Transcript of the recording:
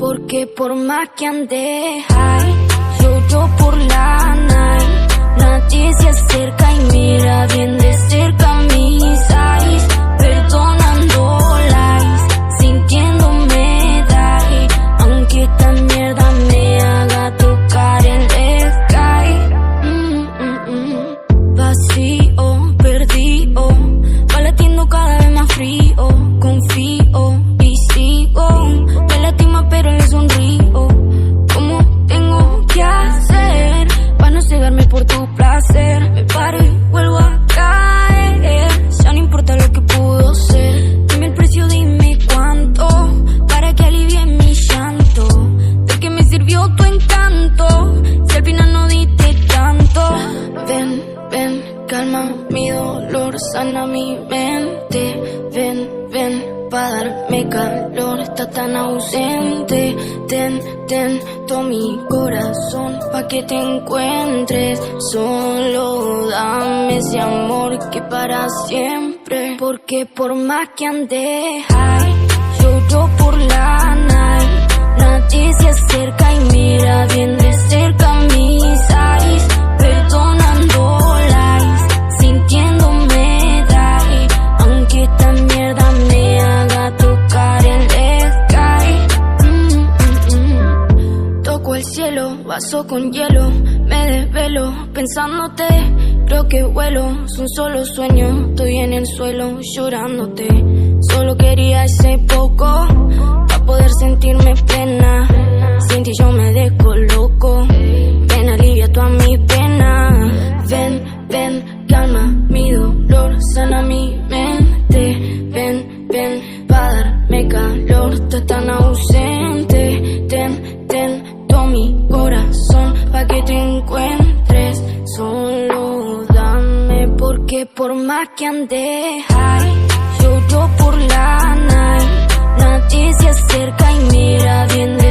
Porque por más que ande high, yo por la night, nadie se acerca y mira bien de cerca mis eyes, perdonando lies, sintiéndome die, aunque esta mierda me haga tocar el sky. Vacío, perdido, va latiendo cada vez más frío, confío y sigo, me lastima pero le sonrío. ¿Cómo tengo que hacer para no cegarme por tu placer? Me paro y vuelvo a caer, ya no importa lo que pudo ser. Dime el precio, dime cuánto, para que alivie mi llanto. ¿De qué me sirvió tu encanto si al final no diste tanto? Ven, ven, calma mi dolor, sana mi mente. Ven, ven, pa' darme calor, está tan ausente. Ten todo mi corazón pa' que te encuentres. Solo dame ese amor que para siempre. Porque por más que ande high, yo por la night, nadie se acerca y mira bien de cerca mis eyes, perdonando lies, sintiéndome die, aunque esta mierda me haga tocar el sky. Toco el cielo, vaso con hielo, me desvelo pensándote, creo que vuelo, es un solo sueño, estoy en el suelo llorándote. Solo quería ese poco pa' poder sentirme plena, sin ti yo me descoloco, ven alivia toda mi pena. Ven, ven, calma mi dolor, sana mi mente. Ven, ven, pa' darme calor, estás tan ausente. Ten todo mi corazón pa' que te encuentres. Solo dame, porque por más que ande high, yo por la night, nadie se acerca y mira bien de